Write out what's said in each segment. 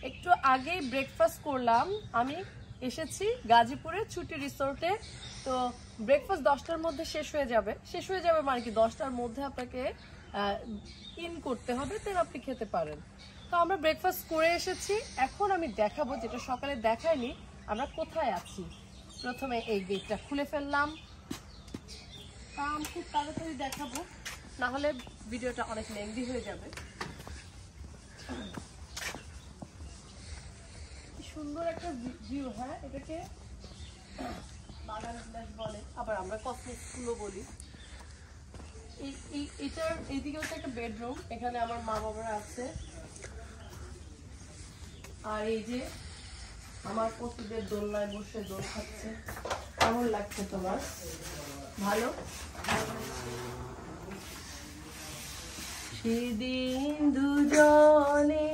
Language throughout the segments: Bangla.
একটু আগেই ব্রেকফাস্ট করলাম। আমি এসেছি গাজীপুরে ছুটি রিসোর্টে। তো ব্রেকফাস্ট 10টার মধ্যে শেষ হয়ে যাবে মানে কি 10টার মধ্যে আপনাকে ইন করতে হবে, দেন আপনি খেতে পারেন। তো আমরা ব্রেকফাস্ট করে এসেছি। এখন আমি দেখাবো, যেটা সকালে দেখাইনি, আমরা কোথায় আছি। প্রথমে এই গেটটা খুলে ফেললাম, খুব তাড়াতাড়ি দেখাবো, না হলে ভিডিওটা অনেক লেন্দি হয়ে যাবে। সুন্দর একটা ভিউ, হ্যাঁ, এটাকে বাগান বিলাস বলে, আবার আমরা কসমেটিক্সগুলো বলি। এটার এইদিকে হচ্ছে একটা বেডরুম, এখানে আমার মা বাবারা আছে। আর এই যে আমার পশুদের দোলনায় বসে দোল খাচ্ছে। কেমন লাগছে তোমার? ভালো? সেদিন দুজনে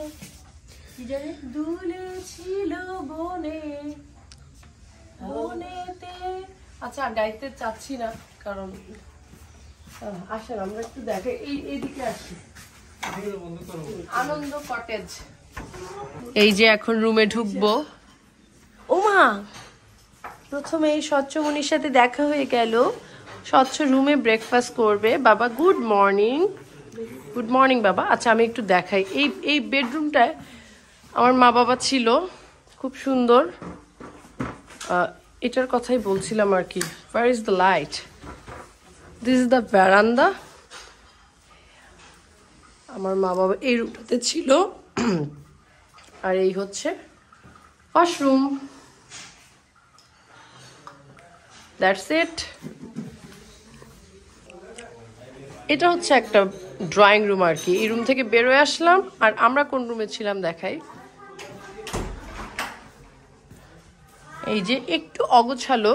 দুলে ছিল বনে বনেতে। আচ্ছা, গাইতে চাচ্ছি না, কারণ আসেন আমরা একটু দেখে এইদিকে আসি। আনন্দ কটেজ। এই যে এখন রুমে ঢুকবো। ওমা, প্রথমে এই স্বচ্ছমণির সাথে দেখা হয়ে গেল। স্বচ্ছ রুমে ব্রেকফাস্ট করবে বাবা। Good morning. গুড মর্নিং বাবা। আচ্ছা, আমি একটু দেখাই। এই বেডরুমটায় আমার মা বাবা ছিল, খুব সুন্দর। এটার কথাই বলছিলাম আর কি। Where is the light? This is the veranda. আমার মা বাবা এই রুমটাতে ছিল। আর এই হচ্ছে ওয়াশরুম। That's it. এটা হচ্ছে একটা ড্রয়িং রুম আর কি। এই রুম থেকে বেরোয় আসলাম। আর আমরা কোন রুমে ছিলাম দেখাই। এই যে একটু অগোছালো,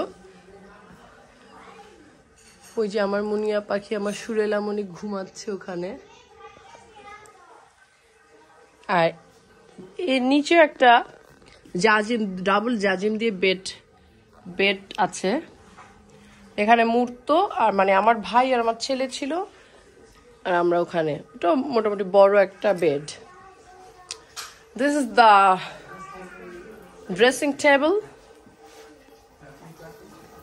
ওই যে আমার মুনিয়া পাখি, আমার সুরেলা মনি ঘুমাচ্ছে ওখানে। আর এর নিচে একটা জাজিম, ডাবল জাজিম দিয়ে বেড আছে। এখানে মূর্ত, আর মানে আমার ভাই আর আমার ছেলে ছিল, আর আমরা ওখানে। এটা মোটামুটি বড় একটা bed. This is the dressing table,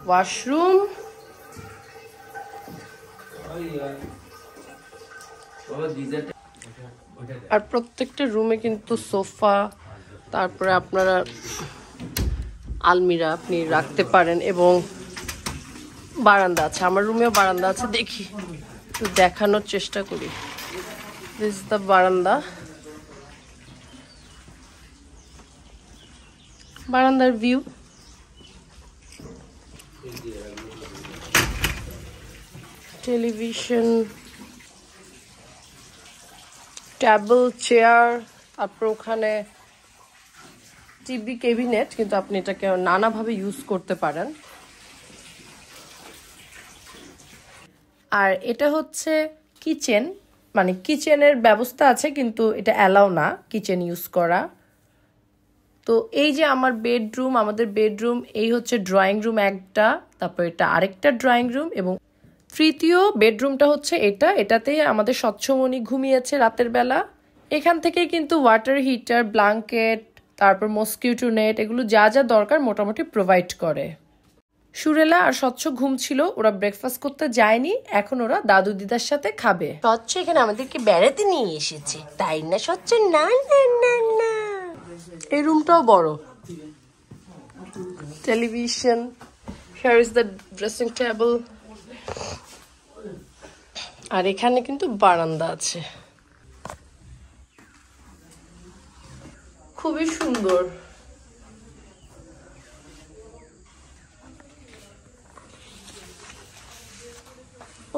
washroom. আর প্রত্যেকটা রুমে কিন্তু সোফা, তারপরে আপনারা আলমিরা আপনি রাখতে পারেন, এবং বারান্দা আছে। আমার রুমেও বারান্দা আছে, দেখি একটু দেখানোর চেষ্টা করি। দিস ইজ দ্য বারান্দা। বারান্দার ভিউ। টেলিভিশন, টেবিল, চেয়ার, তারপর ওখানে টিভি ক্যাবিনেট, কিন্তু আপনি এটাকে নানাভাবে ইউজ করতে পারেন। আর এটা হচ্ছে কিচেন, মানে কিচেনের ব্যবস্থা আছে, কিন্তু এটা অ্যালাউ না কিচেন ইউজ করা। তো এই যে আমার বেডরুম, আমাদের বেডরুম, এই হচ্ছে ড্রয়িং রুম একটা, তারপর এটা আরেকটা ড্রয়িং রুম, এবং তৃতীয় বেডরুমটা হচ্ছে এটাতেই আমাদের স্বচ্ছমণি ঘুমিয়েছে রাতের বেলা। এখান থেকে কিন্তু ওয়াটার হিটার, ব্ল্যাঙ্কেট, তারপর মসকিউটো নেট, এগুলো যা যা দরকার মোটামুটি প্রোভাইড করে। সুরেলা আর স্বচ্ছ ঘুম ছিল, ওরা ব্রেকফাস্ট করতে যায়নি, এখন ওরা দাদু দিদার সাথে খাবে। স্বচ্ছ এখানে আমাদেরকে বেড়াতে নিয়ে এসেছে, তাই না স্বচ্ছ? না না না না। এই রুমটাও বড়। Television, here is the dressing table. আর এখানে কিন্তু বারান্দা আছে, খুবই সুন্দর।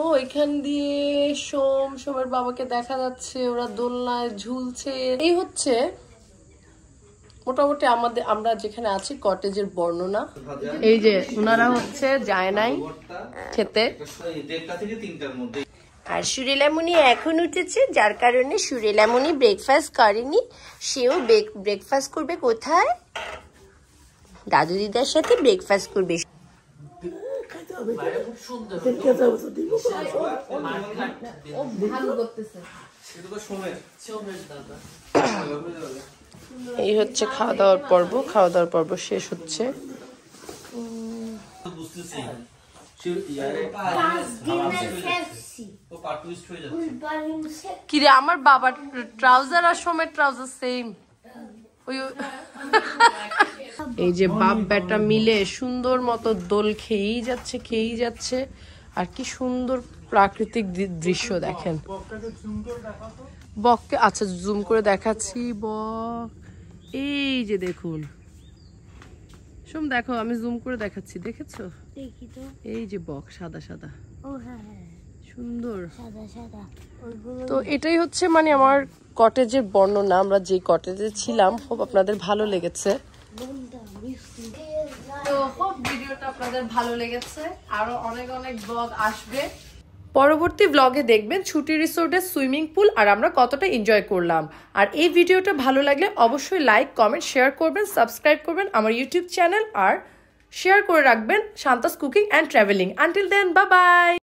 ও, এখান দিয়ে সোমের বাবাকে দেখা যাচ্ছে, ওরা দোলনায় ঝুলছে। এই হচ্ছে মোটামুটি আমরা যেখানে আছি কটেজের বর্ণনা। এই যে ওনারা হচ্ছে যায় নাই খেতে। আর সুরেলামণি এখন উঠেছে, যার কারণে সুরেলামণি ব্রেকফাস্ট করেনি। সেও ব্রেকফাস্ট করবে কোথায়? দাদু দিদার সাথে ব্রেকফাস্ট করবে। এই হচ্ছে খাওয়া দাওয়ার পর্ব শেষ হচ্ছে। কিরে আমার বাবার ট্রাউজার আর সোমের ট্রাউজার সেম। এই যে বাপ বেটা মিলে সুন্দর মতো দোল খেয়েই যাচ্ছে আর কি সুন্দর প্রাকৃতিক দৃশ্য দেখেন। বককে আচ্ছা জুম করে দেখাচ্ছি। বক এই যে দেখুন, সোম দেখো আমি জুম করে দেখাচ্ছি, দেখেছো? এই যে বক সাদা সাদা, সুন্দর তো এটাই হচ্ছে মানে আমার কটেজের বর্ণনা। আমরা যে কটেজে ছিলাম, হোপ আপনাদের ভালো লেগেছে। তো হোপ ভিডিওটা আপনাদের ভালো লেগেছে। আরো অনেক অনেক ব্লগ আসবে, পরবর্তী ব্লগে দেখবেন ছুটি রিসোর্টের সুইমিং পুল আর আমরা কতটা এনজয় করলাম। আর এই ভিডিওটা ভালো লাগলে অবশ্যই লাইক কমেন্ট শেয়ার করবেন, সাবস্ক্রাইব করবেন আমার ইউটিউব চ্যানেল আর শেয়ার করে রাখবেন Shanta's cooking and travelling. Until then, bye by.